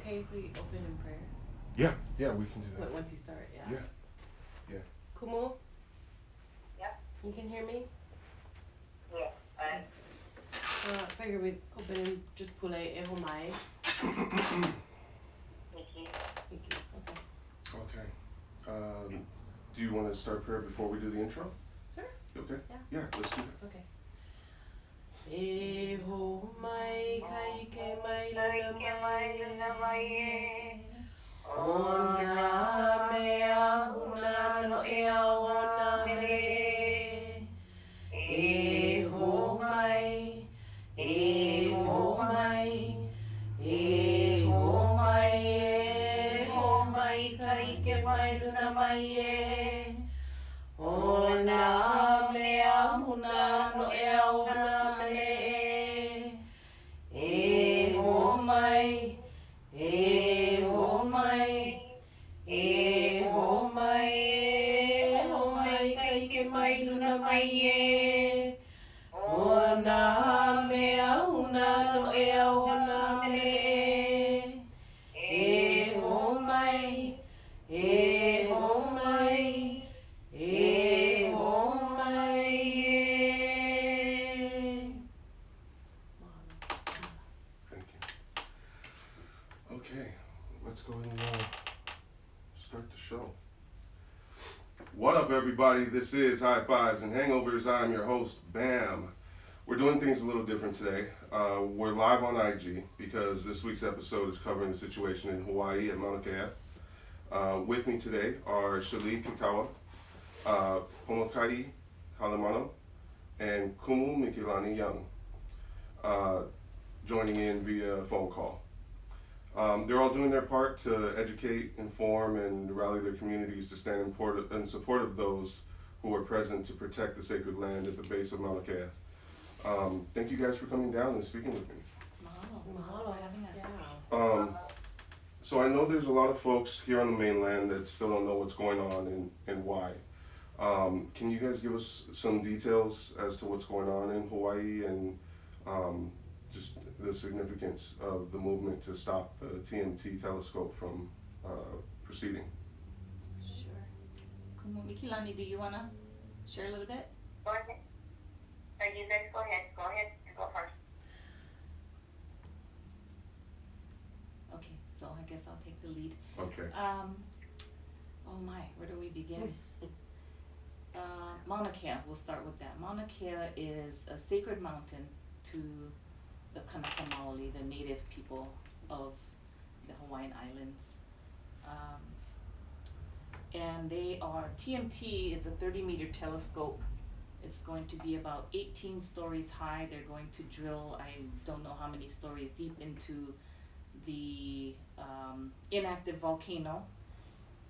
okay if we open in prayer? Yeah, we can do that. Once you start, Yeah. Kumu, Yep. you can hear me? Yeah. I figured we'd open in just pule e homai. Nikki. Thank you. Okay. Okay. Do you want to start prayer before we do the intro? Sure. You okay? Yeah. Let's do that. Okay. E homai kai ke mai luna mai. Ona mea una no e ona me. E homai, e homai, e homai, e homai kai ke mai luna mai e. Ona mea una no e ona me. E homai, e homai, e homai, e homai kai ke mai luna mai e. Ona mea una no e ona me. E homai, e homai, e homai e. Thank you. Okay, let's go ahead and start the show. What up, everybody? This is High Fives and Hangovers. I'm your host, Bam. We're doing things a little different today. We're live on IG because this week's episode is covering the situation in Hawaii at Mauna Kea. With me today are Shalee Kekawa, Pomaika'i Halemano, and Kumu Mikilani Young, joining in via phone call. They're all doing their part to educate, inform, and rally their communities to stand in support of those who are present to protect the sacred land at the base of Mauna Kea. Thank you guys for coming down and speaking with me. Mahalo for having us. So I know there's a lot of folks here on the mainland that still don't know what's going on and why. Can you guys give us some details as to what's going on in Hawaii and just the significance of the movement to stop the TMT telescope from proceeding? Sure. Kumu Mikilani, do you want to share a little bit? Go ahead. You guys go ahead. Go ahead and go first. Okay, so I guess I'll take the lead. Okay. Oh my, where do we begin? Mauna Kea, we'll start with that. Mauna Kea is a sacred mountain to the Kanaka Maoli, the native people of the Hawaiian Islands. And TMT is a 30-meter telescope. It's going to be about 18 stories high. They're going to drill, I don't know how many stories deep into the inactive volcano.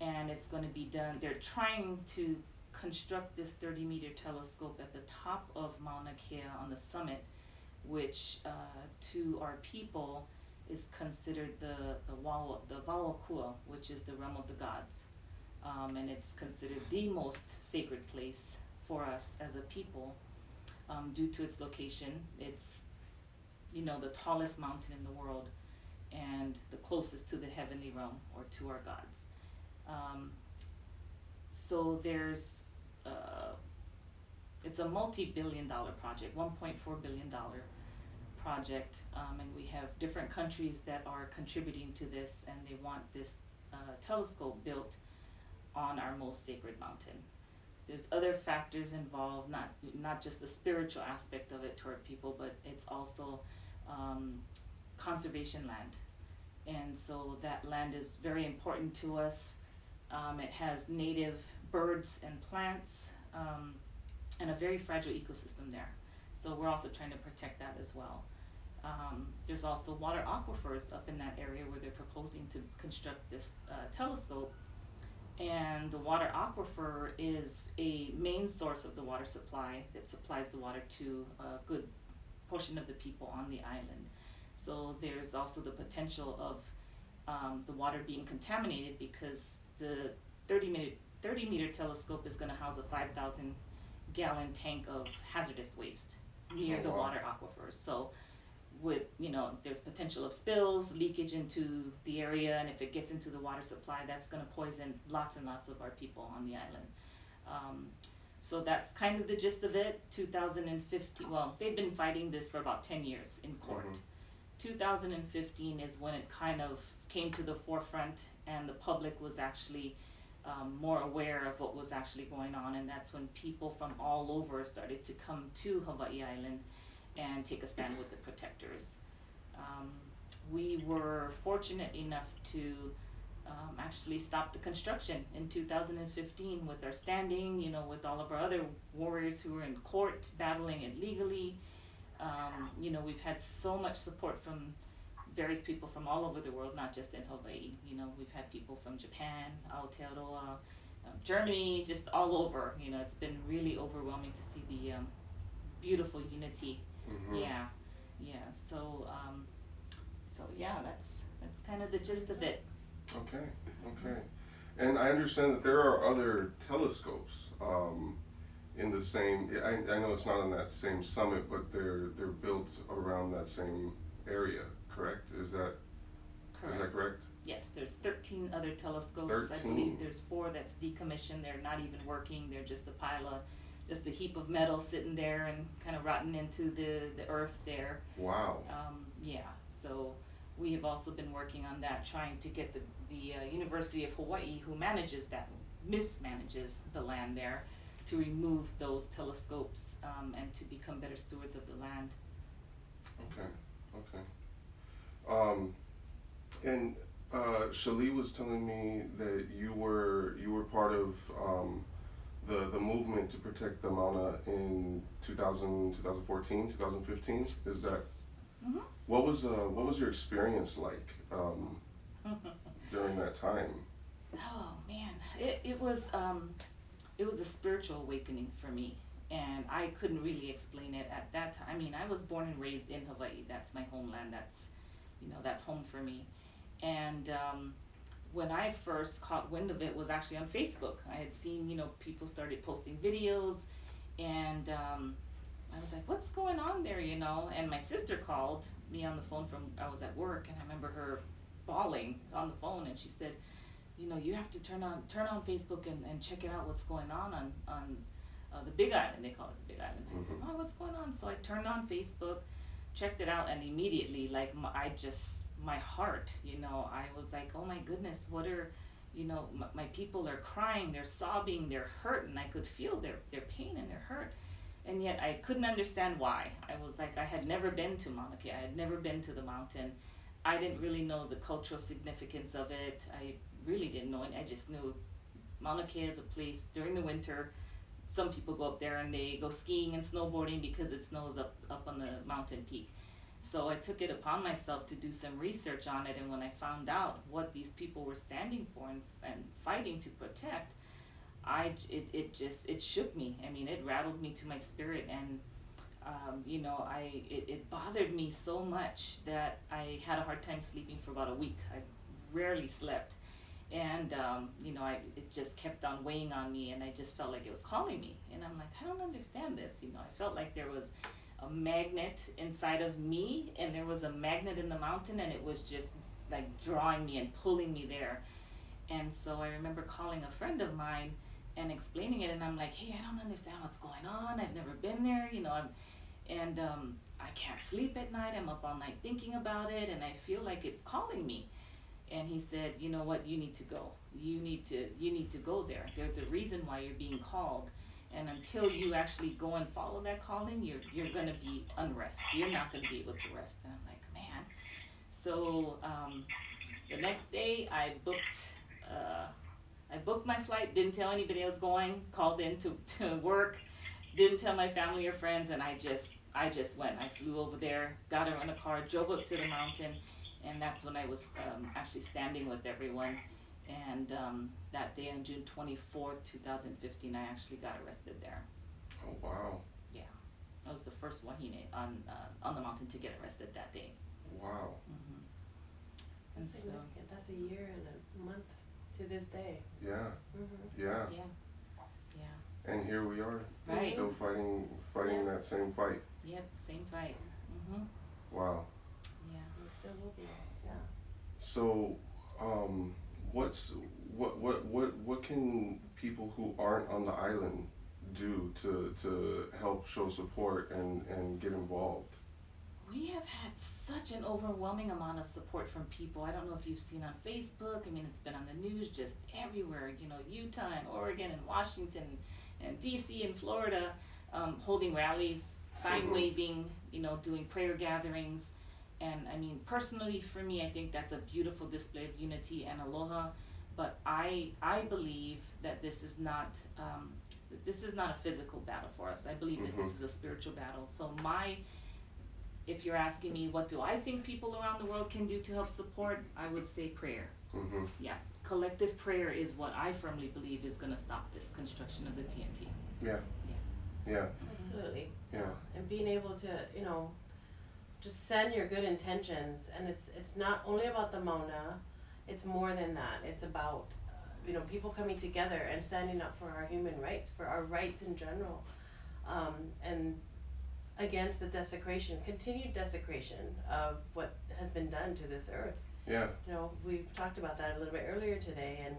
And it's going to be done, they're trying to construct this 30-meter telescope at the top of Mauna Kea on the summit, which to our people is considered the Walakua, which is the realm of the gods. And it's considered the most sacred place for us as a people due to its location. It's, the tallest mountain in the world and the closest to the heavenly realm or to our gods. So there's, it's a multi-billion-dollar project, $1.4 billion project, and we have different countries that are contributing to this, and they want this telescope built on our most sacred mountain. There's other factors involved, not just the spiritual aspect of it to our people, but it's also conservation land. And so that land is very important to us. It has native birds and plants and a very fragile ecosystem there. So we're also trying to protect that as well. There's also water aquifers up in that area where they're proposing to construct this telescope. And the water aquifer is a main source of the water supply that supplies the water to a good portion of the people on the island. So there's also the potential of the water being contaminated because the 30-meter telescope is going to house a 5,000-gallon tank of hazardous waste near the water aquifers. So with, there's potential of spills, leakage into the area, and if it gets into the water supply, that's going to poison lots and lots of our people on the island. So that's kind of the gist of it. 2015, well, they've been fighting this for about 10 years in court. 2015 is when it kind of came to the forefront, and the public was actually more aware of what was actually going on, and that's when people from all over started to come to Hawai'i Island and take a stand with the protectors. We were fortunate enough to actually stop the construction in 2015 with our standing, with all of our other warriors who were in court battling it legally. We've had so much support from various people from all over the world, not just in Hawaii. We've had people from Japan, Aotearoa, Germany, just all over. It's been really overwhelming to see the beautiful unity. Yeah. So yeah, that's kind of the gist of it. Okay. And I understand that there are other telescopes in the same. I know it's not on that same summit, but they're built around that same area. Correct? Is that correct? Yes, there's 13 other telescopes. 13. I believe there's 4 that's decommissioned. They're not even working. They're just a heap of metal sitting there and kind of rotting into the earth there. Wow. So we have also been working on that, trying to get the University of Hawaii, who mismanages the land there, to remove those telescopes and to become better stewards of the land. Okay. And Shalee was telling me that you were part of the movement to protect the Mauna in 2014, 2015. Is that? Mm-hmm. What was your experience like during that time? Oh man, it was a spiritual awakening for me, and I couldn't really explain it at that time. I mean, I was born and raised in Hawaii. That's my homeland. That's home for me. And when I first caught wind of it was actually on Facebook. I had seen, people started posting videos, and I was like, what's going on there, And my sister called me on the phone I was at work, and I remember her bawling on the phone, and she said, you have to turn on Facebook and check it out, what's going on the Big Island. They call it the Big Island. I said, oh, what's going on? So I turned on Facebook, checked it out, and immediately, my heart, I was like, oh my goodness, what are, my people are crying, they're sobbing, they're hurt, and I could feel their pain and their hurt. And yet I couldn't understand why. I was like, I had never been to Mauna Kea. I had never been to the mountain. I didn't really know the cultural significance of it. I really didn't know it. I just knew Mauna Kea is a place during the winter. Some people go up there and they go skiing and snowboarding because it snows up on the mountain peak. So I took it upon myself to do some research on it, and when I found out what these people were standing for and fighting to protect, it shook me. I mean, it rattled me to my spirit, and it bothered me so much that I had a hard time sleeping for about a week. I rarely slept, and it just kept on weighing on me, and I just felt like it was calling me. And I'm like, I don't understand this. I felt like there was a magnet inside of me, and there was a magnet in the mountain, and it was just like drawing me and pulling me there. And so I remember calling a friend of mine and explaining it, and I'm like, hey, I don't understand what's going on. I've never been there, I can't sleep at night. I'm up all night thinking about it, and I feel like it's calling me. And he said, you know what, you need to go. You need to go there. There's a reason why you're being called. And until you actually go and follow that calling, you're going to be unrest. You're not going to be able to rest. And I'm like, man. So the next day I booked my flight, didn't tell anybody I was going, called in to work, didn't tell my family or friends, and I just went. I flew over there, got her in a car, drove up to the mountain, and that's when I was actually standing with everyone. And that day on June 24th, 2015, I actually got arrested there. Oh, wow. Yeah. I was the first Wahine on the mountain to get arrested that day. Wow. Mm-hmm. And so, that's a year and a month to this day. Yeah. Mm-hmm. Yeah. Yeah. And here we are. Right. Still fighting that same fight. Yep, same fight. Mm-hmm. Wow. Yeah. We still will be. Yeah. So, what can people who aren't on the island do to help show support and get involved? We have had such an overwhelming amount of support from people. I don't know if you've seen on Facebook. I mean, it's been on the news just everywhere. You know, Utah and Oregon and Washington and DC and Florida, holding rallies, sign waving, you know, doing prayer gatherings. And I mean, personally, for me, I think that's a beautiful display of unity and aloha. But I believe that this is not a physical battle for us. I believe that this is a spiritual battle. So if you're asking me what do I think people around the world can do to help support, I would say prayer. Yeah, collective prayer is what I firmly believe is going to stop this construction of the TNT. Yeah. Absolutely. Yeah. And being able to, you know, just send your good intentions, and it's not only about the Mauna, it's more than that. It's about you know, people coming together and standing up for our human rights, for our rights in general, and against the continued desecration of what has been done to this earth. Yeah. You know, we've talked about that a little bit earlier today, and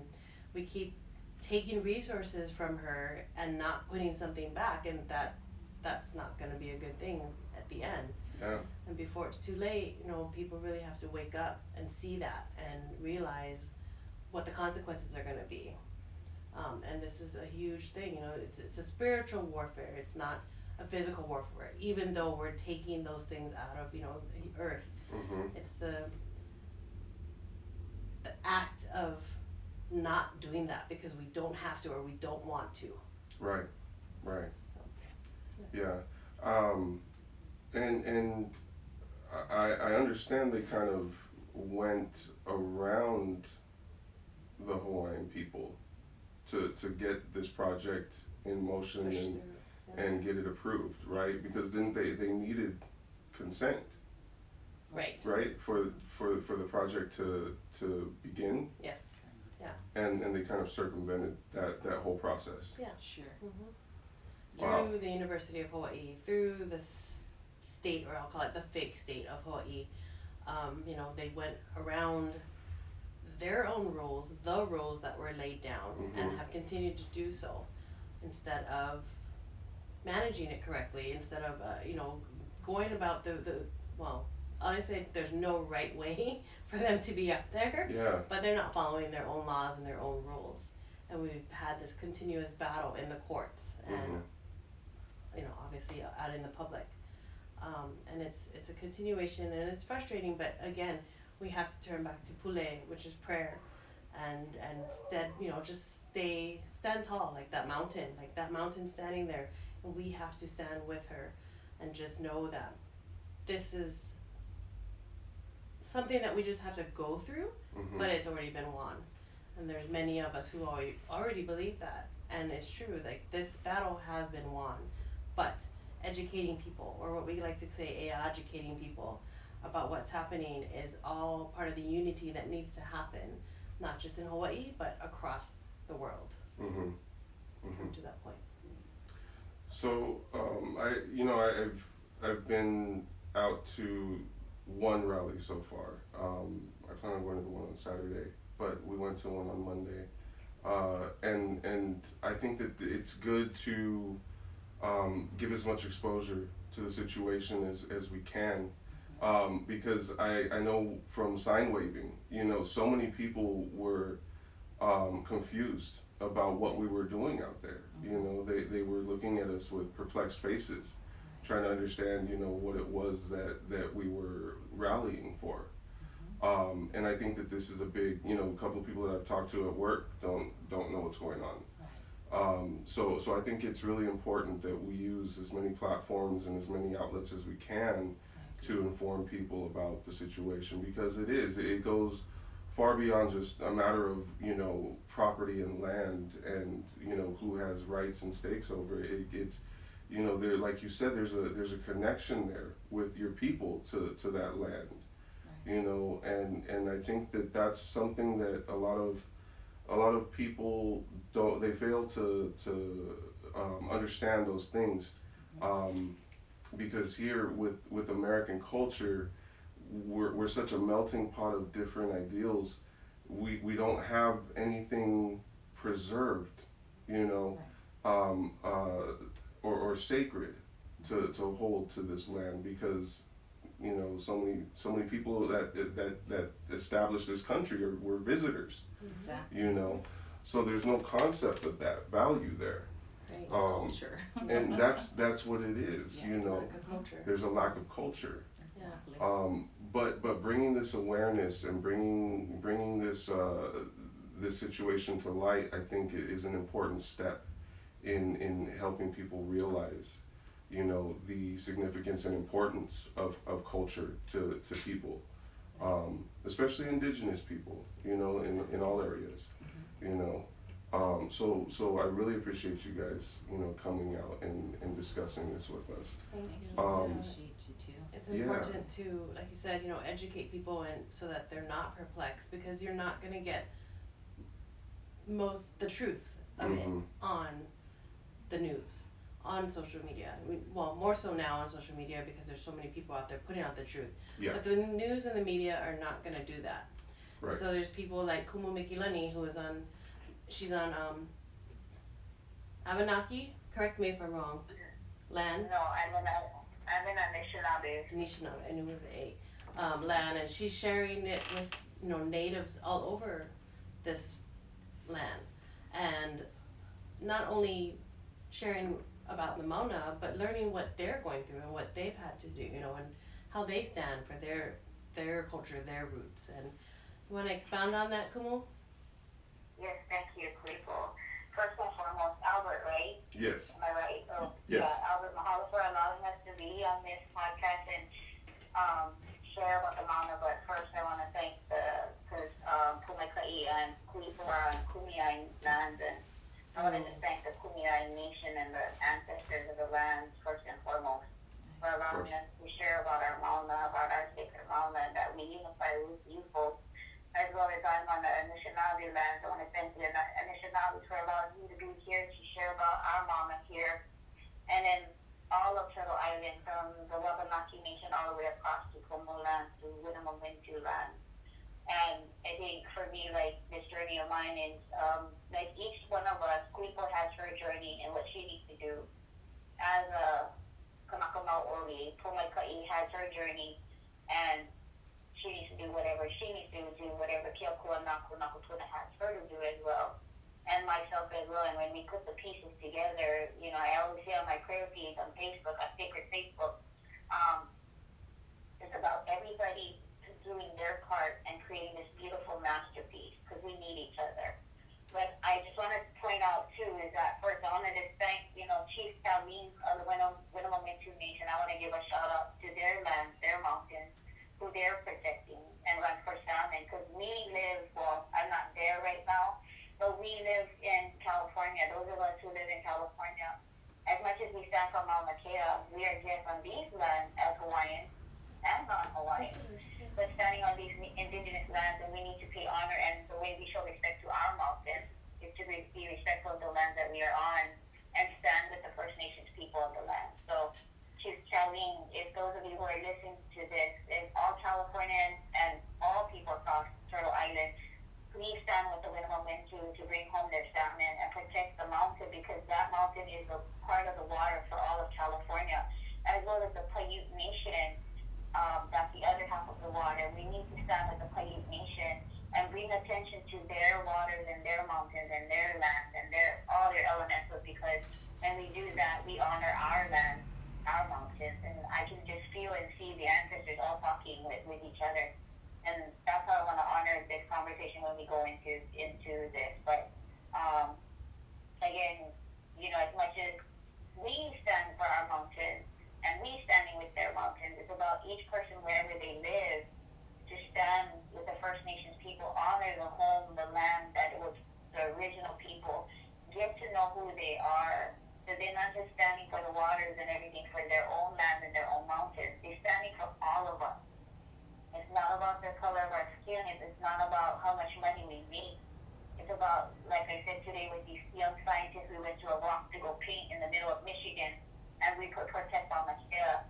we keep taking resources from her and not putting something back, and that's not going to be a good thing at the end. Yeah. And before it's too late, you know, people really have to wake up and see that and realize what the consequences are going to be. And this is a huge thing, you know, it's a spiritual warfare. It's not a physical warfare, even though we're taking those things out of, you know, the earth. It's the act of not doing that because we don't have to or we don't want to. Right. So, Yeah. And I understand they kind of went around the Hawaiian people to get this project in motion push and through. and get it approved, right? Because then they needed consent, Right. right, for the project to begin, Yes. and they kind of circumvented that whole process. Yeah. Sure. Wow. Through the University of Hawaii, through the state, or I'll call it the fake state of Hawaii, you know, they went around their own rules, the rules that were laid down, and have continued to do so instead of managing it correctly, instead of, you know, going about well, honestly, there's no right way for them to be up there, Yeah. but they're not following their own laws and their own rules. And we've had this continuous battle in the courts and, you know, obviously out in the public. And it's a continuation, and it's frustrating, but again, we have to turn back to Pule, which is prayer, and instead, you know, just stand tall like that mountain standing there, and we have to stand with her and just know that this is something that we just have to go through, but it's already been won. And there's many of us who already believe that, and it's true, like this battle has been won, but educating people, or what we like to say, educating people about what's happening, is all part of the unity that needs to happen, not just in Hawaii, but across the world. To come to that point. So I've been out to one rally so far. I plan on going to the one on Saturday, but we went to one on Monday, and I think that it's good to give as much exposure to the situation as we can, because I know from sign waving, you know, so many people were confused about what we were doing out there. You know, they were looking at us with perplexed faces, trying to understand, you know, what it was that we were rallying for. And I think that this is a big, you know, a couple of people that I've talked to at work don't know what's going on. So I think it's really important that we use as many platforms and as many outlets as we can to inform people about the situation, because it goes far beyond just a matter of, you know, property and land and, you know, who has rights and stakes over it. It's, you know, there, like you said, there's a connection there with your people to that land, you know, and I think that that's something that a lot of people they fail to understand those things. because here with American culture, we're such a melting pot of different ideals. We don't have anything preserved, you know, or sacred to hold to this land, because you know so many people that established this country were visitors, Exactly. you know, so there's no concept of that value there. Right. Culture. And that's what it is, Yeah, you know. Lack of culture. There's a lack of culture. Exactly. But bringing this awareness and bringing this this situation to light, I think is an important step in helping people realize, you know, the significance and importance of culture to people, especially indigenous people, you know, in all areas, you know. So I really appreciate you guys, you know, coming out and discussing this with us. Thank you. I Um, appreciate you too. It's Yeah. important to, like you said, you know, educate people and so that they're not perplexed, because you're not gonna get the truth of it Mhm. on the news, on social media. I mean, well, more so now on social media because there's so many people out there putting out the truth. Yeah. But the news and the media are not gonna do that. Right. So there's people like Kumu Mikilani she's on Abenaki, correct me if I'm wrong, land. No, I'm in Anishinaabe. Anishinaabe, I knew it was land, and she's sharing it with, you know, natives all over this land, and not only sharing about the Mauna, but learning what they're going through and what they've had to do, you know, and how they stand for their culture, their roots. And you want to expound on that, Kumu? Yes, thank you, Kuipo. First and foremost, Albert, right? Yes. Am I right? Oh, Yes. Albert, mahalo for allowing us to be on this podcast and share about the Mauna. But first, I want to thank Pomaika'i and Kuipo and Kumiai lands, and I want to just thank the Kumiai Nation and the ancestors of the lands first and foremost for allowing us to share about our Mauna, about our sacred Mauna, and that we unify with you folks. As well as I'm on the Anishinaabe lands. I want to thank the Anishinaabe for allowing me to be here to share about our Mauna here. And then all of Turtle Island, from the Wabanaki Nation all the way across to Kumu land, to Winnemem-Wintu land. And I think for me, like, this journey of mine is, like, each one of us, Kuipo has her journey and what she needs to do. As a Kanakamau Oli, Pomaika'i has her journey, and she needs to do whatever she needs to do whatever Keakua Nakutuna has her to do as well, and myself as well. And when we put the pieces together, you know, I always say on my prayer feed on Facebook, on Sacred Facebook, it's about everybody doing their part and creating this beautiful masterpiece, because we need each other. But I just want to point out too is that first I want to just thank, you know, Chief Shalee of the Winnemem-Wintu Nation. I want to give a shout out to their lands, their mountains, who they're protecting and run for salmon, because we live, well, I'm not there right now, but we live in California. Those of us who live in California, as much as we stand for Mauna Kea, we are just on these lands as Hawaiians and non-Hawaiians, but standing on these indigenous lands, and we need to pay honor, and the way we show respect to our mountains is to be respectful of the lands that we are on and stand with the First Nations people of the land. So Chief Shalee, if those of you who are listening to this, if all Californians and all people across Turtle Island, please stand with the Winnemem-Wintu to bring home their salmon and protect the mountain, because that mountain is a part of the water for all of California, as well as the Paiute Nation. That's the other half of the water. We need to stand with the Paiute Nation and bring attention to their waters and their mountains and their lands and all their elementals, because when we do that, we honor our land, our mountains, and I can just feel and see the ancestors all talking with each other, and that's how I want to honor this conversation when we go into this. But again, you know, as much as we stand for our mountains and we standing with their mountains, it's about each person wherever they live to stand with the First Nations people, honor the home, the land that it was the original people, get to know who they are. So they're not just standing for the waters and everything for their own land and their own mountains. They're standing for all of us. It's not about the color of our skin. It's not about how much money we make. It's about, like I said today with these young scientists, we went to a walk to go paint in the middle of Michigan, and and we could protect Mauna Kea.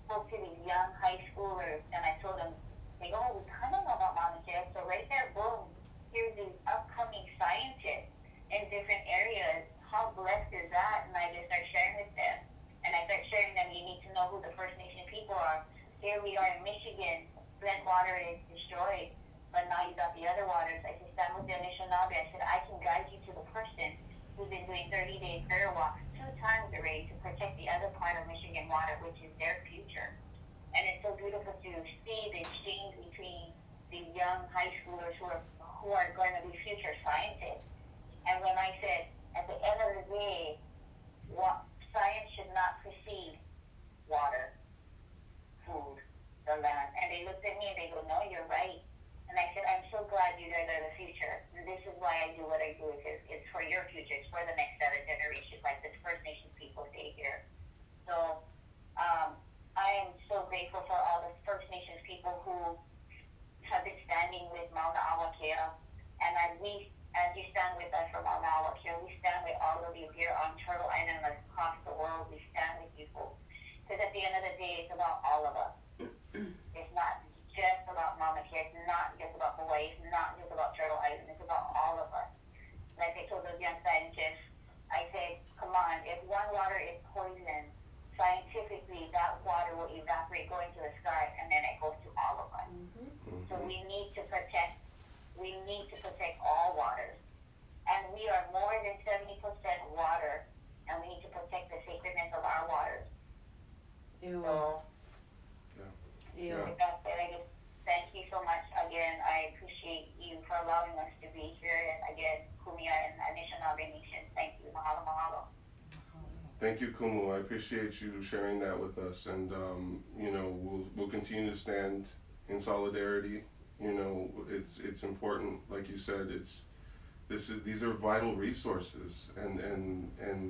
Spoke to these young high schoolers, and I told them, they go, oh, we kind of know about Mauna Kea, so right there, boom, here's these upcoming scientists in different areas. How blessed is that? And I just start sharing with them. And I start sharing them, you need to know who the First Nation people are. Here we are in Michigan, Flint water is destroyed, but now you got the other waters. I said, stand with the Anishinaabe. I said, I can guide you to the person who's been doing 30-day prayer walks 2 times already to protect the other part of Michigan water, which is their future. And it's so beautiful to see the exchange between these young high schoolers who are going to be future scientists. And when I said, at the end of the day, science should not precede water, food, the land. And they looked at me and they go, no, you're right. And I said, I'm so glad you guys are the future. And this is why I do what I do. It's for your future. It's for the next 7 generations, like the First Nations people say here. So I am so grateful for all the First Nations people who have been standing with Mauna Kea. And as you stand with us from Mauna Kea, we stand with all of you here on Turtle Island and across the world. We stand with you folks. Because at the end of the day, it's about all of us. It's not just about Mauna Kea. It's not just about Hawaii. It's not just about Turtle Island. It's about all of us. Like I told those young scientists, I said, come on, if one water is poison, scientifically that water will evaporate, go into the sky, and then it goes to all of us. Mm-hmm. So we need to protect all waters. And we are more than 70% water, and we need to protect the sacredness of our waters. Ew. So, Ew. with that said, I just thank you so much again. I appreciate you for allowing us to be here. And again, Kumia and Anishinaabe Nation, thank you. Mahalo, mahalo. Thank you, Kumu. I appreciate you sharing that with us, and we'll continue to stand in solidarity. It's important, like you said. These are vital resources, and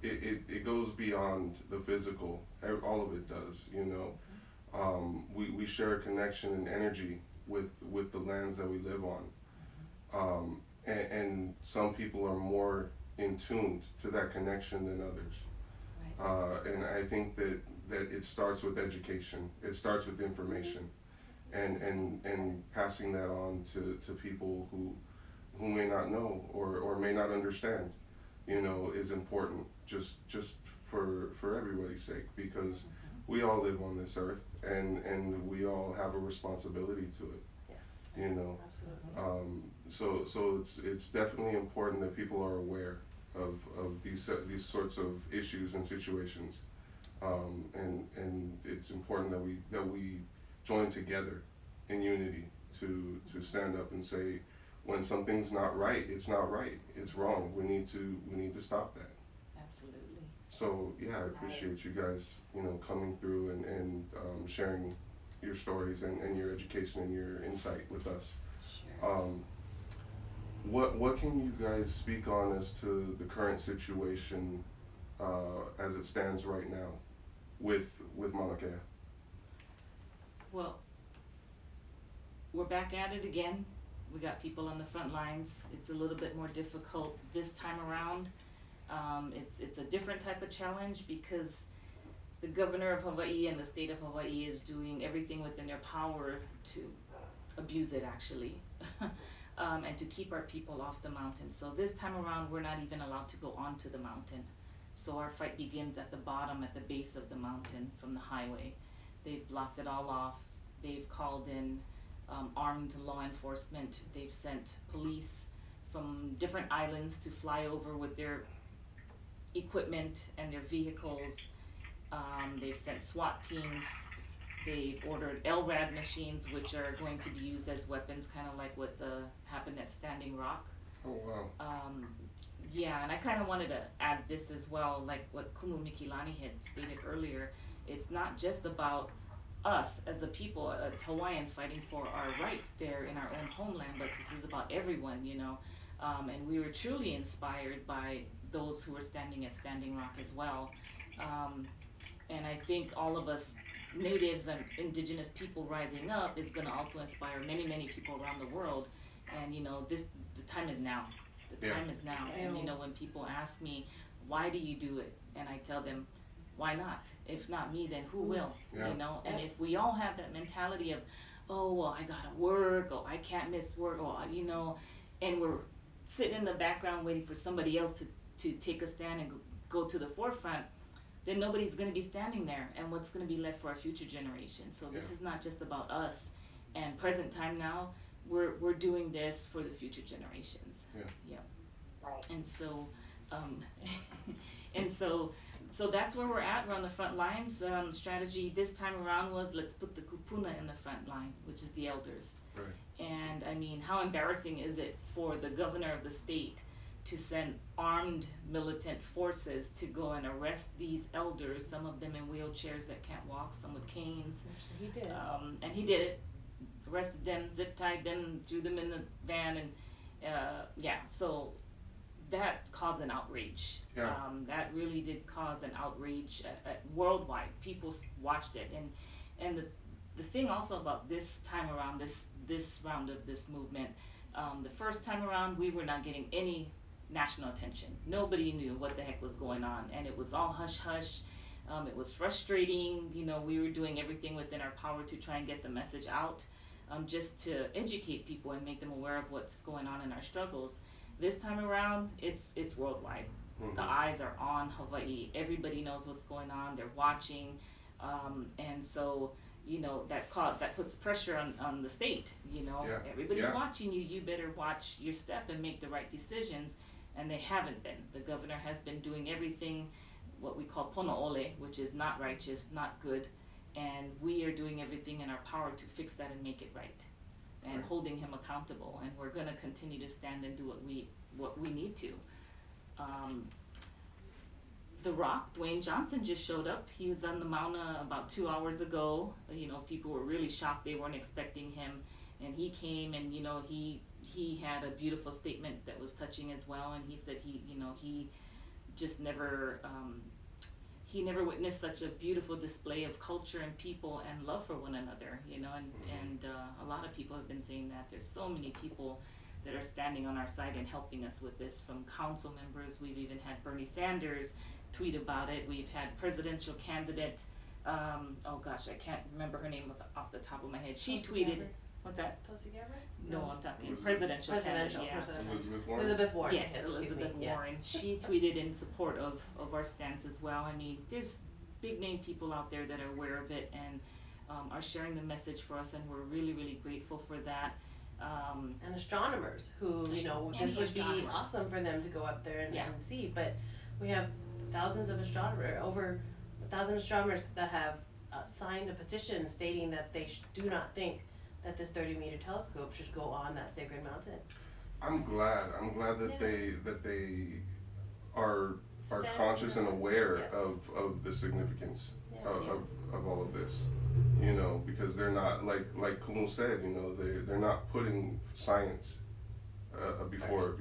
it goes beyond the physical. All of it does. We share a connection and energy with the lands that we live on, and some people are more in tuned to that connection than others. Right. And I think that it starts with education. It starts with information, and passing that on to people who may not know or may not understand, is important just for everybody's sake, because we all live on this earth, and we all have a responsibility to it. Yes. Absolutely. So it's definitely important that people are aware of these sorts of issues and situations, and it's important that we join together in unity to stand up and say, when something's not right, it's not right. It's wrong. We need to stop that. Absolutely. So yeah, I appreciate you guys, coming through and sharing your stories and your education and your insight with us. Sure. What can you guys speak on as to the current situation as it stands right now with Mauna Kea? Well, we're back at it again. We got people on the front lines. It's a little bit more difficult this time around. It's a different type of challenge because the governor of Hawaii and the state of Hawaii is doing everything within their power to abuse it, actually, and to keep our people off the mountain. So this time around, we're not even allowed to go onto the mountain. So our fight begins at the bottom, at the base of the mountain from the highway. They've blocked it all off. They've called in armed law enforcement. They've sent police from different islands to fly over with their equipment and their vehicles. They've sent SWAT teams. They've ordered LRAD machines, which are going to be used as weapons, kind of like what happened at Standing Rock. Oh, wow. Yeah, and I kind of wanted to add this as well, like what Kumu Mikilani had stated earlier. It's not just about us as a people, as Hawaiians, fighting for our rights there in our own homeland, but this is about everyone, and we were truly inspired by those who were standing at Standing Rock as well. And I think all of us natives and indigenous people rising up is going to also inspire many, many people around the world. And the time is now. The time is now. And when people ask me, why do you do it? And I tell them, why not? If not me, then who will? Yeah. You know, and if we all have that mentality of, oh, well, I gotta work, or I can't miss work, or, you know, and we're sitting in the background waiting for somebody else to take a stand and go to the forefront, then nobody's going to be standing there, and what's going to be left for our future generations. So this is not just about us and present time now. We're doing this for the future generations. Yeah. Right. And so and so that's where we're at. We're on the front lines. Strategy this time around was, let's put the kupuna in the front line, which is the elders. Right. And I mean, how embarrassing is it for the governor of the state to send armed militant forces to go and arrest these elders, some of them in wheelchairs that can't walk, some with canes. Actually, he did. And he did it, arrested them, zip tied them, threw them in the van, and so that caused an outrage. Yeah. That really did cause an outrage worldwide. People watched it, and the thing also about this time around, this round of this movement, the first time around we were not getting any national attention. Nobody knew what the heck was going on, and it was all hush hush. It was frustrating. You know, we were doing everything within our power to try and get the message out, just to educate people and make them aware of what's going on in our struggles. This time around, it's worldwide. Mm-hmm. The eyes are on Hawaii. Everybody knows what's going on. They're watching, and so, you know, that puts pressure on the state. You know, everybody's watching you. You better watch your step and make the right decisions. And they haven't been. The governor has been doing everything, what we call pono'ole, which is not righteous, not good, and we are doing everything in our power to fix that and make it right, and holding him accountable. And we're going to continue to stand and do what we need to. The Rock, Dwayne Johnson, just showed up. He was on the Mauna about 2 hours ago. You know, people were really shocked. They weren't expecting him, and he came, and you know, he had a beautiful statement that was touching as well. And he said he just never witnessed such a beautiful display of culture and people and love for one another. You know, and a lot of people have been saying that. There's so many people that are standing on our side and helping us with this, from council members. We've even had Bernie Sanders tweet about it. We've had presidential candidate, oh gosh, I can't remember her name off the top of my head. She tweeted. Gabbard? What's that? Tulsi Gabbard? No, I'm talking Elizabeth. presidential candidate. Yeah. Elizabeth Warren. Elizabeth Warren. Yes, Elizabeth Warren. She tweeted in support of our stance as well. I mean, there's big name people out there that are aware of it and are sharing the message for us, and we're really, really grateful for that. And astronomers who, you know, this would be awesome for them to go up there and see, but we have thousands of astronomers, over 1,000 astronomers that have signed a petition stating that they do not think that this 30-meter telescope should go on that sacred mountain. I'm glad that they are conscious and aware of the significance of all of this, you know, because they're not, like Kumu said, you know, they're not putting science before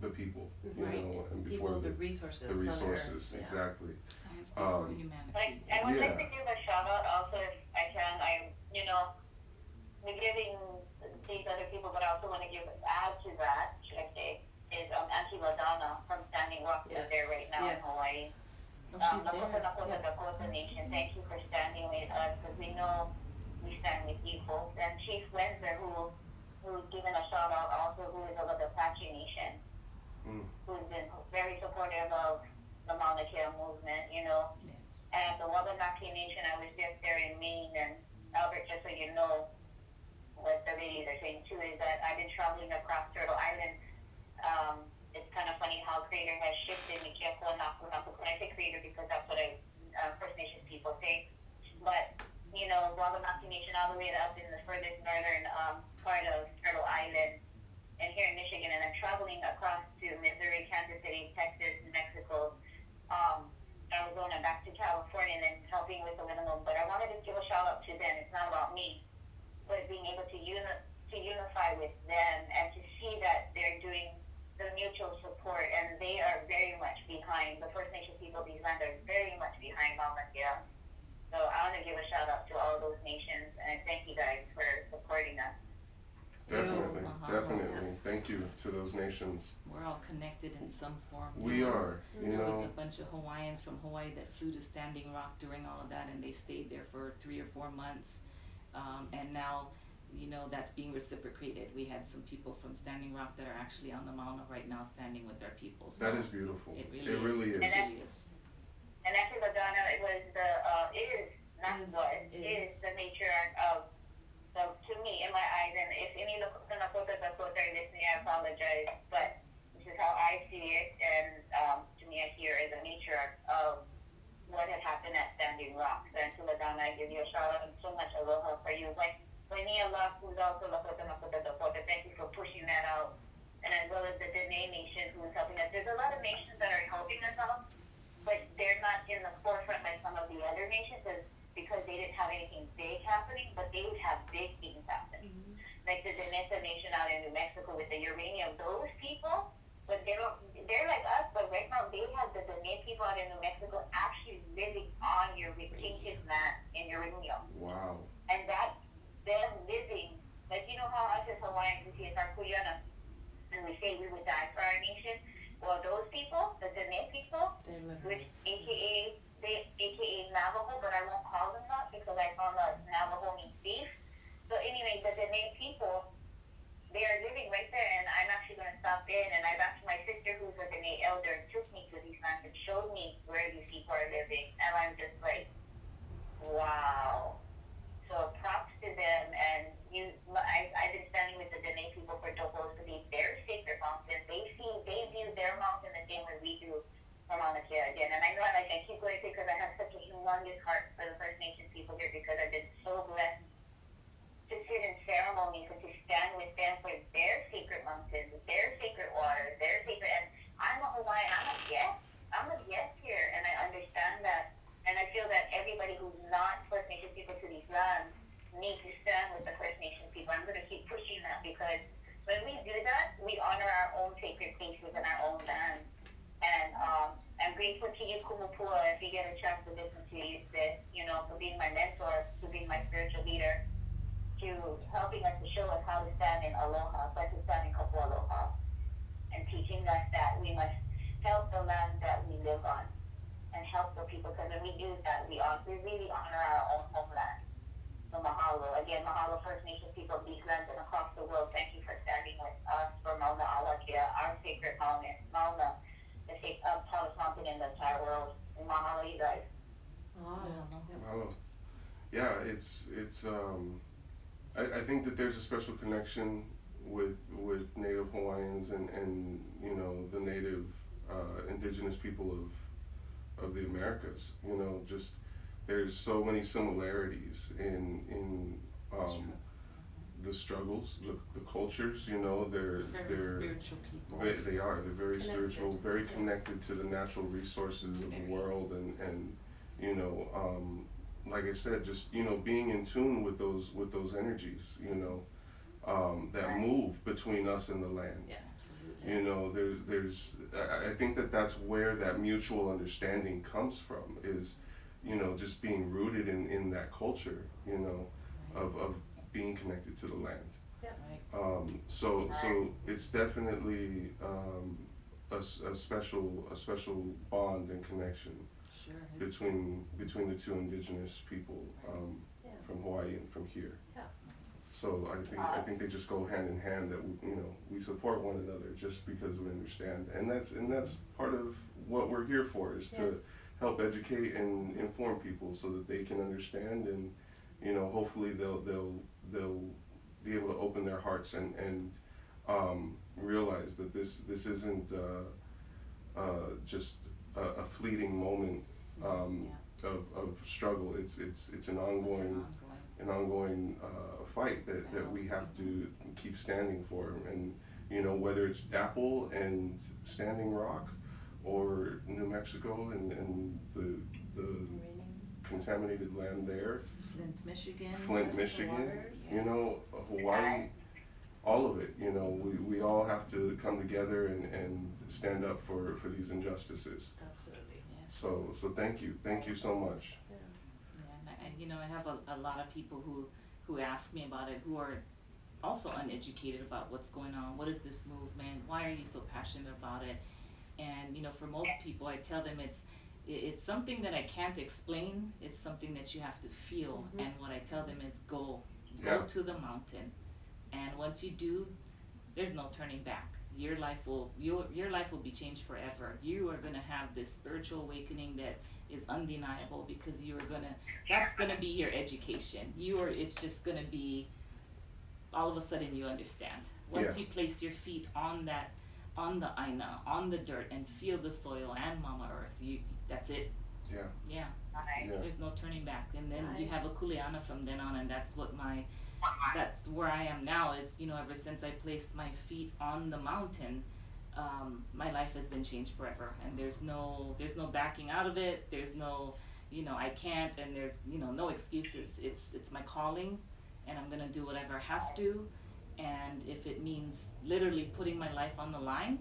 the people, you know, and before the resources. Exactly. Science before humanity. I would like to give a shout out also, if I can. We're giving these other people, but I also want to add to that, should I say, is Auntie LaDonna from Standing Rock is there right now in Hawaii. Oh, she's there. Dakota Nation, thank you for standing with us, because we know we stand with you folks. And Chief Windsor, who's given a shout out also, who is of the Apache Nation, who's been very supportive of the Mauna Kea movement, you know. Yes. And the Wabanaki Nation, I was just there in Maine, and Albert, just so you know, what the ladies are saying too is that I've been traveling across Turtle Island. It's kind of funny how Creator has shifted Mikiako and Naku Naku. When I say Creator, because that's what First Nations people say. But, you know, Wabanaki Nation all the way up in the furthest northern part of Turtle Island, and here in Michigan, and I'm traveling across to Missouri, Kansas City, Texas, Mexico, Arizona, back to California, and then helping with the minimum. But I wanted to give a shout out to them. It's not about me, but being able to unify with them and to see that they're doing the mutual support, and they are very much behind the First Nation people. These lands are very much behind Mauna Kea. So I want to give a shout out to all those nations, and thank you guys for supporting us. Definitely, Mahalo. definitely. Thank you to those nations. We're all connected in some form. We are, you There was know. a bunch of Hawaiians from Hawaii that flew to Standing Rock during all of that, and they stayed there for 3 or 4 months. And now, you know, that's being reciprocated. We had some people from Standing Rock that are actually on the Mauna right now, standing with their people. So That is beautiful. it It really really is. is. It really is. And actually, Madonna, it was is the matriarch of, so to me, in my eyes, and if any Lakota are listening, I apologize, but this is how I see it, and to me, I hear as a matriarch of what had happened at Standing Rock. So, and to Madonna, I give you a shout out and so much aloha for you. When Love, who's also Lakota, thank you for pushing that out, and as well as the Dene Nation, who's helping us. There's a lot of nations that are helping us out, but they're not in the forefront like some of the other nations because they didn't have anything big happening, but they would have big things happen. Mm-hmm. Like the Denesa Nation out in New Mexico with the uranium, those people, but they're like us, but right now they have the Dene people out in New Mexico actually living on your tainted land in uranium. Wow. And that, them living, like you know how us as Hawaiians, we see it's our kuyana, and we say we would die for our nation. Well, those people, the Dene people, They're living. which AKA Navajo, but I won't call them that because I found out Navajo means thief. So anyway, the Dene people, they are living right there, and I'm actually going to stop in, and I've asked my sister, who's a Dene elder, took me to these lands and showed me where these people are living, and I'm just like, wow. So props to them, and I've been standing with the Dene people for Dohos to be their sacred mountain. They view their mountain the same way we do from Mauna Kea again. And I know I keep going because I have such a humongous heart for the First Nations people here because I've been so blessed to sit in ceremonies and to stand with them for their sacred mountains, their sacred waters, their sacred. And I'm a Hawaiian. I'm a guest here, and I understand that. And I feel that everybody who's not First Nation people to these lands needs to stand with the First Nation people. I'm going to keep pushing that because when we do that, we honor our own sacred places and our own land. And I'm grateful to you, Kumu, if you get a chance to listen to you, that, you know, for being my mentor, to being my spiritual leader, to helping us to show us how to stand in aloha, but to stand in kapu aloha, and teaching us that we must help the land that we live on and help the people, because when we do that, we really honor our own homeland. So mahalo. Again, mahalo First Nation people of these lands and across the world. Thank you for standing with us for Mauna Kea, our sacred mountain, Mauna, the tallest mountain in the entire world. And mahalo, you guys. Wow. Yeah, it's I think that there's a special connection with Native Hawaiians and you know the native indigenous people of the Americas. You know, just there's so many similarities in the struggles, the cultures. You know, they're spiritual people. they're very Connected. spiritual, very connected to the natural resources of the world, and you know, like I said, just you know, being in tune with those energies, you know, that move between us and the land. Yes. You know, I think that's where that mutual understanding comes from, is, you know, just being rooted in that culture, you know, of being connected to the land. Yeah. Right. So it's definitely a special bond and connection Sure. It's between the two indigenous people Yeah. from Hawaii and from here. Yeah. So I think they just go hand in hand, that we support one another just because we understand, and that's part of what we're here for, is to Yes. help educate and inform people so that they can understand, and you know, hopefully they'll be able to open their hearts and realize that this isn't just a fleeting moment of struggle. It's an ongoing fight that we have to keep standing for, and you know, whether it's Apple and Standing Rock or New Mexico and the contaminated land there, Flint, Michigan. Michigan, Waters, you know, Hawaii, all of it, you know, we all have to come together and stand up for these injustices. Absolutely. Yes. So thank you so much. Yeah, and you know, I have a lot of people who ask me about it, who are also uneducated about what's going on. What is this movement? Why are you so passionate about it? And you know, for most people, I tell them it's something that I can't explain. It's something that you have to feel. Mhm. And what I tell them is go Yeah. to the mountain, and once you do, there's no turning back. Your life will be changed forever. You are gonna have this spiritual awakening that is undeniable, because that's gonna be your education. It's just gonna be, all of a sudden you understand. Once Yeah. you place your feet on the aina, on the dirt, and feel the soil and Mama Earth, that's it. Yeah. Yeah. Right. Yeah. There's no turning back. And then you Right. have a kuleana from then on, and that's where I am now. Is, you know, ever since I placed my feet on the mountain, my life has been changed forever, and there's no backing out of it. There's no, you know, I can't, and there's, you know, no excuses. It's my calling, and I'm gonna do whatever I have to, and if it means literally putting my life on the line,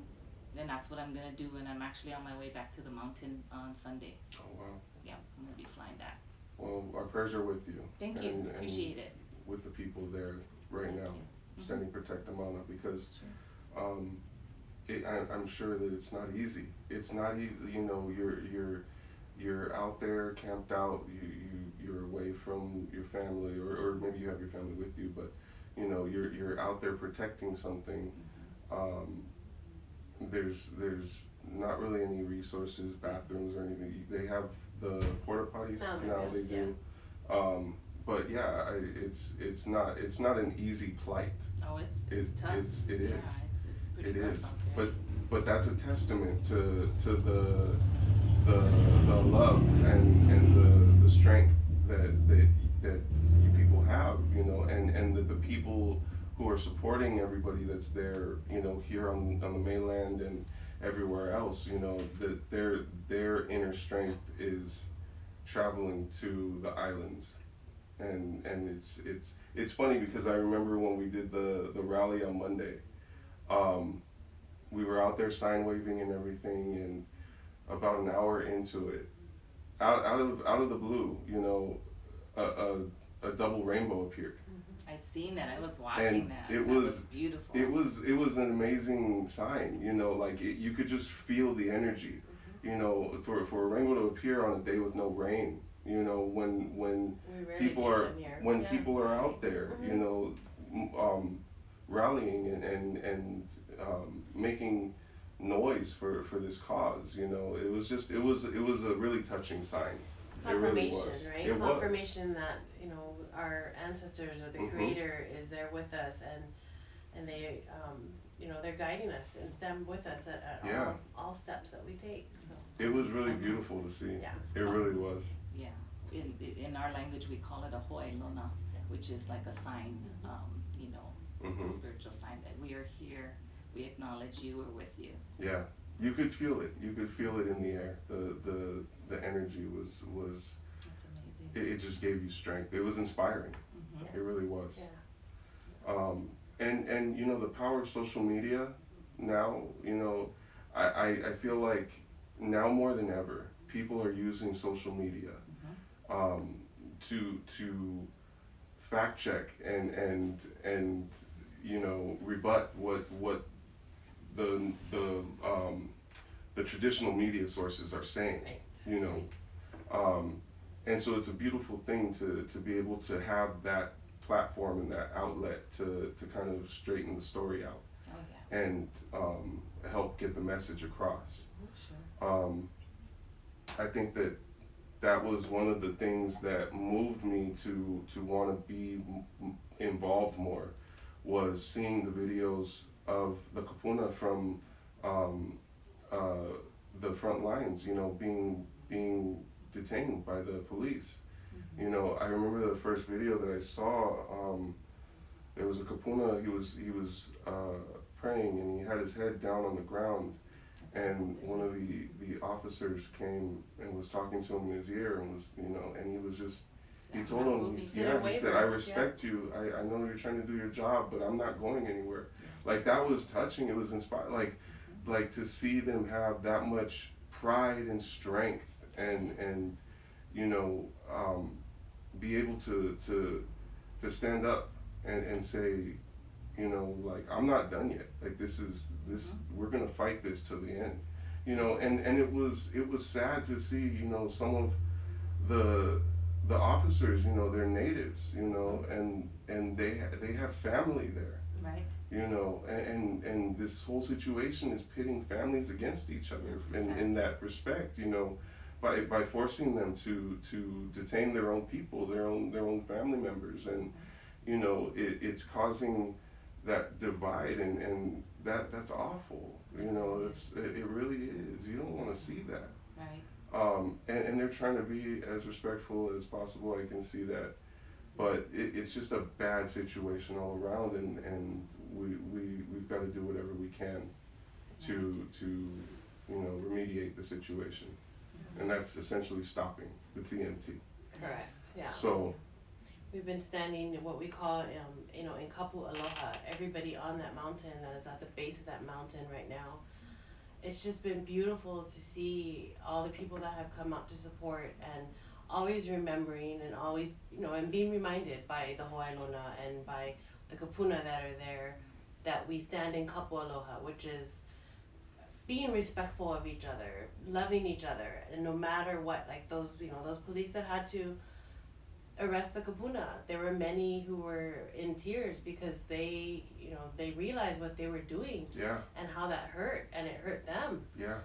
then that's what I'm gonna do. And I'm actually on my way back to the mountain on Sunday. Oh wow. Yeah, I'm gonna be flying back. Well, our prayers are with you. Thank you. And Appreciate it. with the people there right Thank now, you. standing protect the Mauna, because Sure. I'm sure that it's not easy. It's not easy. You know, you're out there camped out. You're away from your family, or maybe you have your family with you, but you know, you're out there protecting something. There's not really any resources, bathrooms or anything. They have the porta potties now. They do. But yeah, it's not an easy plight. Oh, it's tough. It is. Yeah, it's pretty It rough is. out there. But that's a testament to the love and the strength that you people have, you know, and the people who are supporting everybody that's there, you know, here on the mainland and everywhere else, you know, that their inner strength is traveling to the islands. And it's funny, because I remember when we did the rally on Monday, we were out there sign waving and everything, and about an hour into it, out of the blue, you know, a double rainbow appeared. I seen that. I was watching And that. it That was beautiful. It was an amazing sign, you know, like you could just feel the energy, you know, for a rainbow to appear on a day with no rain, you know, when We rarely people get are them here. when Yeah. people are out there, you know, rallying and making noise for this cause, you know, it was a really touching sign. It's It really confirmation, was. right? It was. Confirmation that, you know, our ancestors or the Mhm. Creator is there with us, and they, you know, they're guiding us and stand with us at Yeah. all steps that we take. So It was really beautiful to see. Yeah. It really was. Yeah. In our language, we call it a ho'ailona, which is like a sign, you know, Mhm. a spiritual sign that we are here. We acknowledge you. We're with you. Yeah, you could feel it. You could feel it in the air. The energy was That's amazing. it just gave you strength. It was inspiring. Mhm. Yeah. It really was. yeah. And you know, the power of social media now, you know, I feel like now more than ever, people are using social media to fact check and you know, rebut what the traditional media sources are saying. Right. You know, and so it's a beautiful thing to be able to have that platform and that outlet to kind of straighten the story out Oh yeah. and help get the message across. Sure. I think that was one of the things that moved me to want to be involved more, was seeing the videos of the kapuna from the front lines, you know, being detained by the police. Mm-hmm. You know, I remember the first video that I saw. There was a kapuna. He was praying, and he had his head down on the ground. And one of the officers came and was talking to him in his ear, and was, you know, and he was just, he told him, he said, I respect you. I know you're trying to do your job, but I'm not going anywhere. Like, that was touching. It was inspiring. Like to see them have that much pride and strength, and you know, be able to stand up and say, you know, like, I'm not done yet. Like, this, we're gonna fight this till the end, you know. And it was sad to see, you know, some of the officers, you know, they're natives, you know, and they have family there, Right. you know, and this whole situation is pitting families against each other in that respect, you know, by forcing them to detain their own people, their own family members, and you know, it's causing that divide, and that's awful, you know. It really is. You don't want to see that. Right. And they're trying to be as respectful as possible. I can see that, but it's just a bad situation all around, and we've got to do whatever we can to you know, remediate the situation, and that's essentially stopping the TMT. Correct, yeah. So We've been standing in what we call, you know, in Kapu Aloha, everybody on that mountain that is at the base of that mountain right now. It's just been beautiful to see all the people that have come out to support, and always remembering, and always, you know, and being reminded by the Hawaiʻilona and by the kapuna that are there, that we stand in Kapu Aloha, which is being respectful of each other, loving each other, and no matter what, like those, you know, those police that had to arrest the kapuna, there were many who were in tears because they, you know, they realized what they were doing, yeah, and how that hurt, and it hurt them. yeah,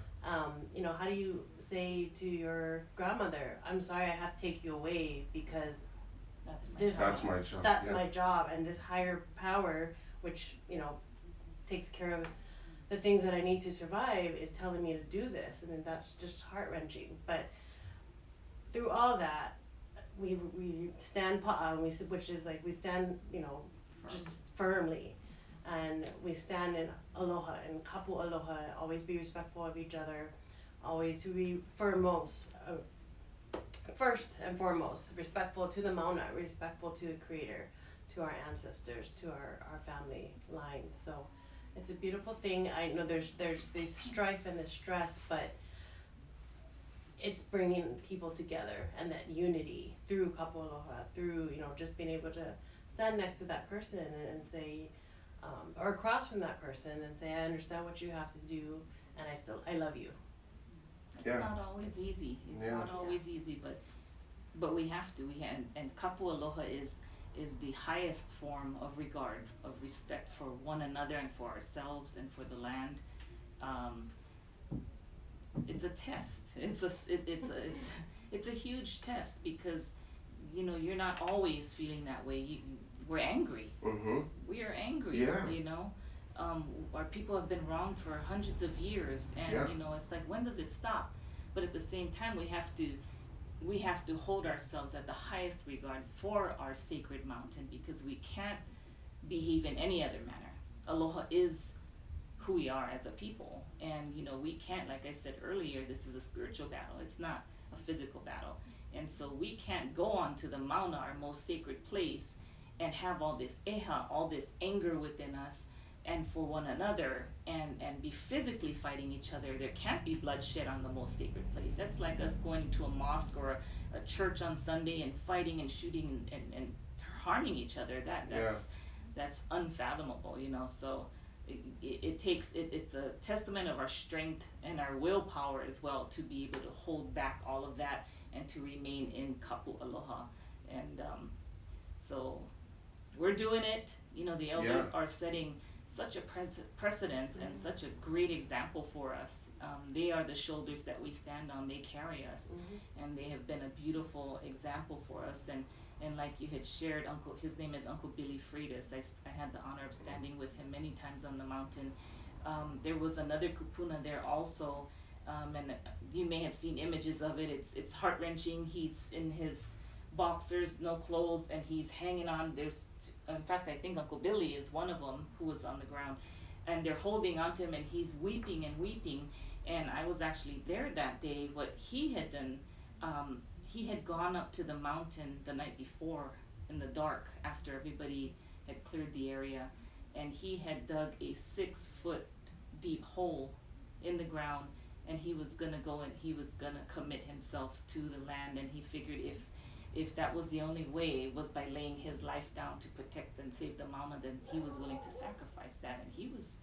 You know, how do you say to your grandmother, I'm sorry I have to take you away because That's my job. that's my job. that's yeah. my job, and this higher power, which, you know, takes care of the things that I need to survive, is telling me to do this, and then that's just heart-wrenching. But through all that, we stand which is like we stand, you know, just firmly, and we stand in aloha, in kapu aloha, always be respectful of each other, always to be first and foremost respectful to the Mauna, respectful to the Creator, to our ancestors, to our family line. So it's a beautiful thing. I know there's this strife and this stress, but it's bringing people together, and that unity through kapu aloha, through, you know, just being able to stand next to that person and say, or across from that person and say, I understand what you have to do, and I love you. It's Yeah. not always easy. It's Yeah. not always easy, but we have to. And kapu aloha is the highest form of regard, of respect for one another and for ourselves and for the land. It's a test. It's a huge test, because, you know, you're not always feeling that way. We're angry. Mm-hmm. We are angry. Yeah. You know, our people have been wronged for hundreds of years, and Yeah. you know, it's like, when does it stop? But at the same time, we have to hold ourselves at the highest regard for our sacred mountain, because we can't behave in any other manner. Aloha is who we are as a people, and you know, we can't, like I said earlier, this is a spiritual battle. It's not a physical battle, and so we can't go on to the Mauna, our most sacred place, and have all this eha, all this anger within us, and for one another, and be physically fighting each other. There can't be bloodshed on the most sacred place. That's like us going to a mosque or a church on Sunday and fighting and shooting and harming each other. That's unfathomable, you know. So it's a testament of our strength and our willpower as well, to be able to hold back all of that and to remain in kapu aloha. And so we're doing it. You know, the elders are setting such a precedence and such a great example for us. They are the shoulders that we stand on. They carry us, and they have been a beautiful example for us. And like you had shared, his name is Uncle Billy Freitas. I had the honor of standing with him many times on the mountain. There was another kupuna there also, and you may have seen images of it. It's heart-wrenching. He's in his boxers, no clothes, and he's hanging on. In fact, I think Uncle Billy is one of them who was on the ground, and they're holding onto him, and he's weeping and weeping. And I was actually there that day. What he had done, he had gone up to the mountain the night before in the dark, after everybody had cleared the area, and he had dug a 6-foot deep hole in the ground, and he was gonna go and he was gonna commit himself to the land. And he figured if that was the only way was by laying his life down to protect and save the Mauna, then he was willing to sacrifice that, and he was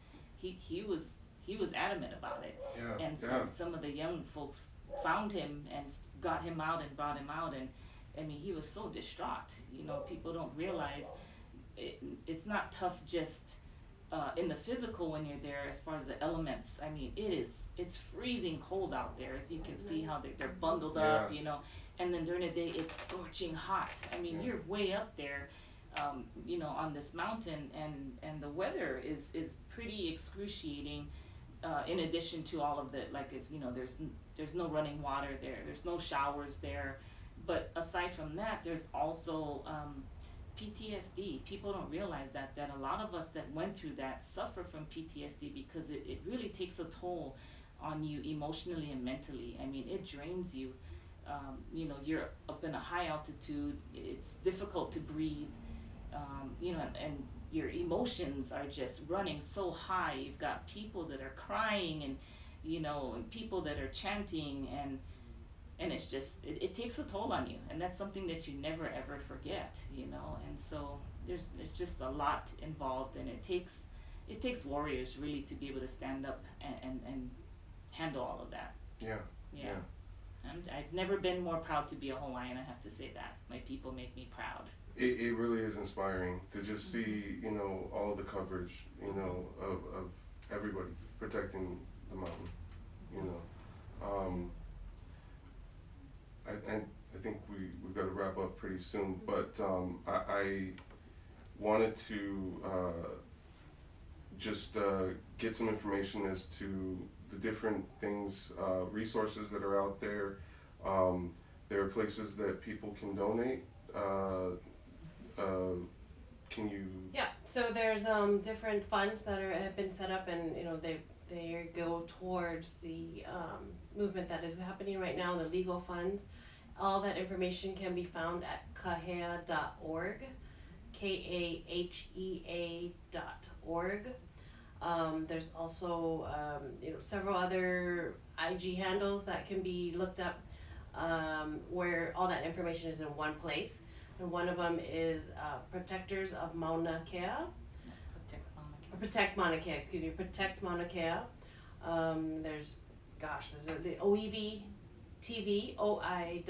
adamant about it. Yeah. And Yeah. some of the young folks found him and got him out and brought him out, and I mean he was so distraught. You know, people don't realize it's not tough just in the physical when you're there as far as the elements. I mean it's freezing cold out there, as you can see how they're bundled up, Yeah. you know, and then during the day it's scorching hot. I mean Yeah. you're way up there, you know, on this mountain, and the weather is pretty excruciating. In addition to all of the, like, it's, you know, there's no running water there, there's no showers there, but aside from that, there's also PTSD. People don't realize that a lot of us that went through that suffer from PTSD because it really takes a toll on you emotionally and mentally. I mean, it drains you. You know, you're up in a high altitude, it's difficult to breathe, you know, and your emotions are just running so high. You've got people that are crying, and you know, and people that are chanting, and it's just it takes a toll on you, and that's something that you never ever forget, you know. And so it's just a lot involved, and it takes warriors really to be able to stand up and handle all of that. Yeah. Yeah. I've never been more proud to be a Hawaiian, I have to say that. My people make me proud. It really is inspiring to just see, you know, all the coverage, you know, of everybody protecting the mountain, you know. I think we've got to wrap up pretty soon, but I wanted to just get some information as to the different things, resources that are out there. There are places that people can donate. Can you? Yeah, so there's different funds that have been set up, and you know they go towards the movement that is happening right now, the legal funds. All that information can be found at kahea.org, KAHEA.org. There's also you know, several other IG handles that can be looked up, where all that information is in one place. And one of them is Protectors of Mauna Kea. Protect Mauna Kea, excuse me, Protect Mauna Kea. There's the OEV TV, OIWI.org.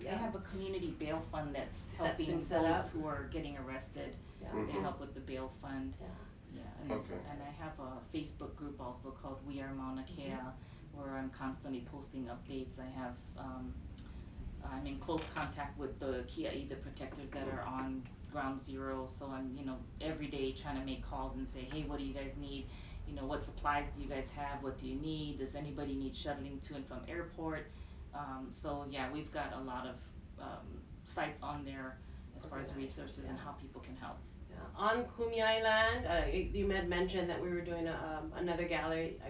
They have a community bail fund that's That's helping been set those up. who are getting arrested. Yeah. Mhm. They help with the bail fund. Yeah. Yeah, and, Okay. and I have a Facebook group also called We Are Mauna Kea, where I'm constantly posting updates. I have I'm in close contact with the Kia'i, the protectors that are on ground zero, so I'm, you know, every day trying to make calls and say, hey, what do you guys need? You know, what supplies do you guys have? What do you need? Does anybody need shuttling to and from airport? So yeah, we've got a lot of sites on there as far as resources and how people can help. Yeah. On Kumeya'i land, you had mentioned that we were doing another gathering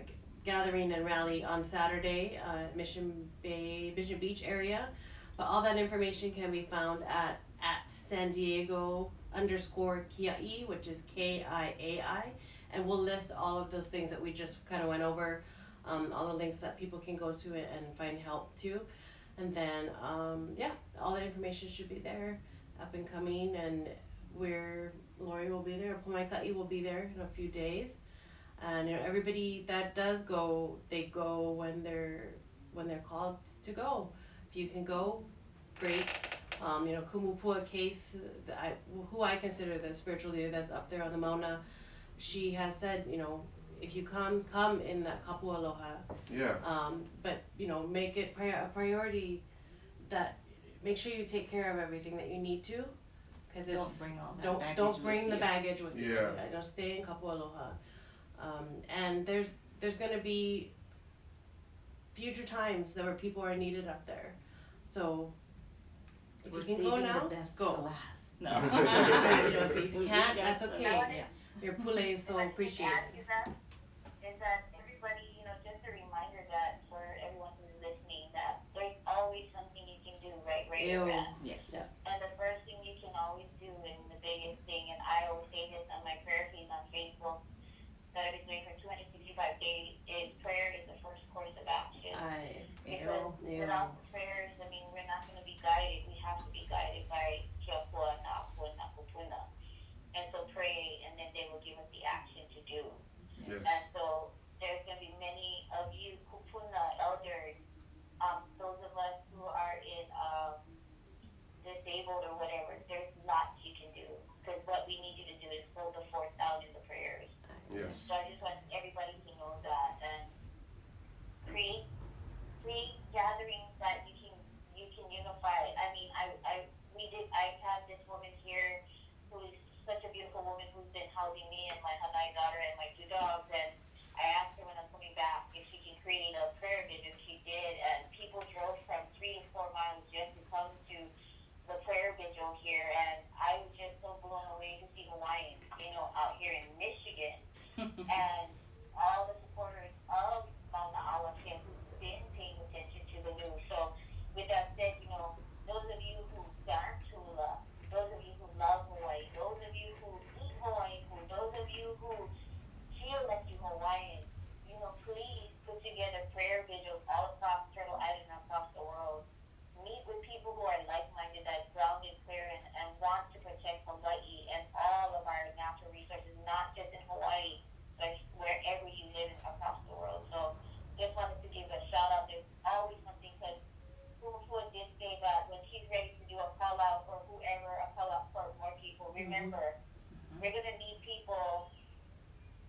and rally on Saturday, Mission Beach area. But all that information can be found at San Diego _Kia'i, which is KIAI, and we'll list all of those things that we just kind of went over, all the links that people can go to it and find help too. And then all the information should be there, up and coming, and Lori will be there, Pomaika'i will be there in a few days. And you know, everybody that does go, they go when they're called to go. If you can go, great. You know, Kumu case, who I consider the spiritual leader that's up there on the Mauna, she has said, you know, if you come in that kapu aloha. Yeah. But you know, make it a priority that make sure you take care of everything that you need to, because Don't bring all that don't baggage bring with the you. baggage with you. Yeah. You know, stay in kapu aloha. And there's gonna be future times where people are needed up there, so if We're you can saving go now, the best go. for last. No. You know, if you can't, that's okay. Yeah. Your pule is so If I can appreciated. add to that, is that everybody, you know, just a reminder that for everyone who's listening, that there's always something you can do right where you're at. Yes. Yeah. And the first thing you can always do, and the biggest thing, and I always say this on my prayer feed on Facebook, that I've been doing for 265 days, is prayer is the first course of action. Because without prayer, Yes. And so there's going to be many of you kupuna elders, those of us who are in disabled or whatever. There's lots you can do, because what we need you to do is hold the fort out in the prayers. Yes. So I just want everybody to know that, and create gatherings that you can unify. I mean, I have this woman here who is such a beautiful woman who's been housing me and my Hanai daughter and my 2 dogs, and I asked her when I'm coming back if she can create a prayer vision. She did, and people drove from 3 to 4 miles just to come to the prayer vigil here, and I was just so blown away to see Hawaiians, out here in Michigan, and all the supporters of Mauna Kea who've been paying attention to the news. So with that said, those of you who dance hula, those of you who love Hawaii, those of you who eat Hawaiian food, those of you who feel like you Hawaiian, please put together prayer vigils all across Turtle Island and across the world. Meet with people who are like-minded, that ground in prayer and want to protect Hawaii and all of our natural resources, not just in Hawaii, but wherever you live across the world. So just wanted to give a shout out. There's always something, because Kumu did say that when she's ready to do a call out, or whoever, a call out for more people, remember, we're going to need people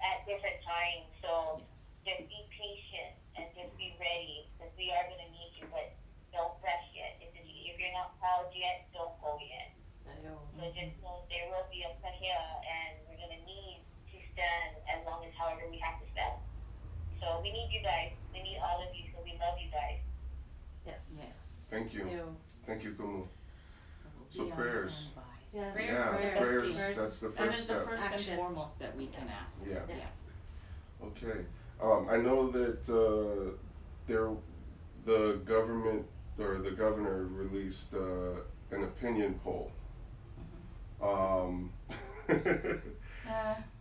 at different times. So just be patient and just be ready, because we are going to need you, but don't rush yet. If you're not called yet, don't go yet. So just know there will be a kahea, and we're going to need to stand as long as however we have to stand. So we need you guys. We need all of you, so we love you guys. Yes. Yes. Thank you. Thank you, Kumu. So So we'll be on prayers. standby. Yeah. Prayers Yeah, is the best prayers, thing. that's the That first is the step. first Action. and foremost that we can ask. Yeah. Yeah. Okay. I know that the government or the governor released an opinion poll.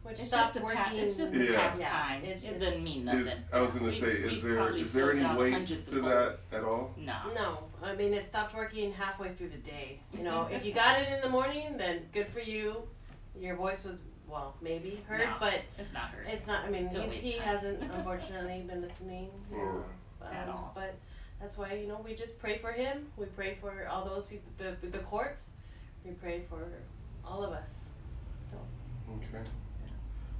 Which It's stopped just the working. it's just the Yeah. pastime. Yeah, it's it just- doesn't mean nothing. I was gonna say, We've is there probably is there filled any out weight hundreds to of that polls. at all? No. No, I mean, it stopped working halfway through the day. If you got it in the morning, then good for you. Your voice was, maybe heard, No. but It's not her. it's not. I mean, Don't waste he time. hasn't unfortunately been listening. At all. But that's why we just pray for him. We pray for all those people, the courts. We pray for all of us. So. Okay.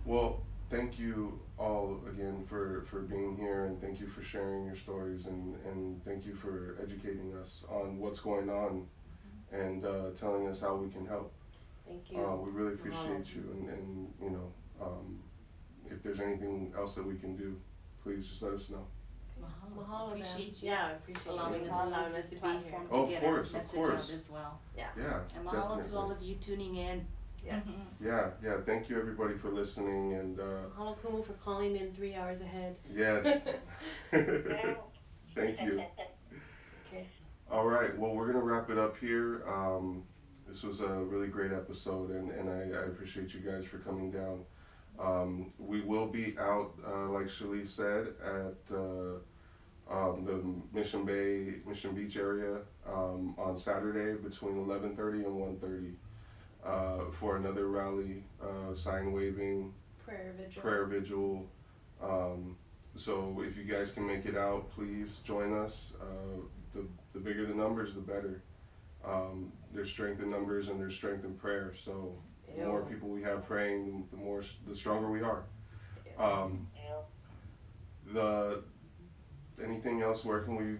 Well, thank you all again for being here, and thank you for sharing your stories, and thank you for educating us on what's going on, and telling us how we can help. Thank you. We really appreciate you, and if there's anything else that we can do, please just let us know. Mahalo, Appreciate you. Yeah, I appreciate allowing you us to allowing use us this to be here. platform Oh, to of get course, our of message course. out as well. Yeah, And mahalo definitely. to all of you tuning in. Yes. Yeah, thank you everybody for listening, and Mahalo Kumu for calling in 3 hours ahead. yes. Thank you. Okay. All right, well, we're gonna wrap it up here. This was a really great episode, and I appreciate you guys for coming down. We will be out, like Shalee said, at the Mission Beach area on Saturday between 11:30 and 1:30 for another rally, sign waving, prayer vigil. So if you guys can make it out, please join us. The bigger the numbers, the better. There's strength in numbers and there's strength in prayer. So the more people we have praying, the stronger we are. Anything else? Where can we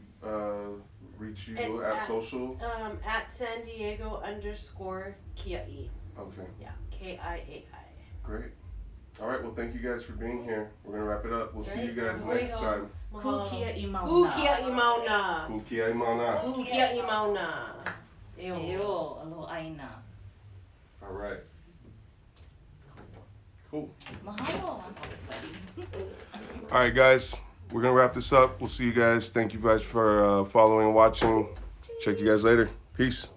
reach you It's at social? At San Diego _Kia'i. Okay, Yeah, KIAI. great. All right, well, thank you guys for being here. We're gonna wrap it up. We'll see you guys Thanks. next time. Kukia'i Mauna. Kukia'i Mauna. Kukia'i Mauna. Kukia'i Mauna. Ew. Ew, aloha aina. All right. Cool. Mahalo. I'm all sweaty. All right, guys. We're gonna wrap this up. We'll see you guys. Thank you guys for following and watching. Check you guys later. Peace.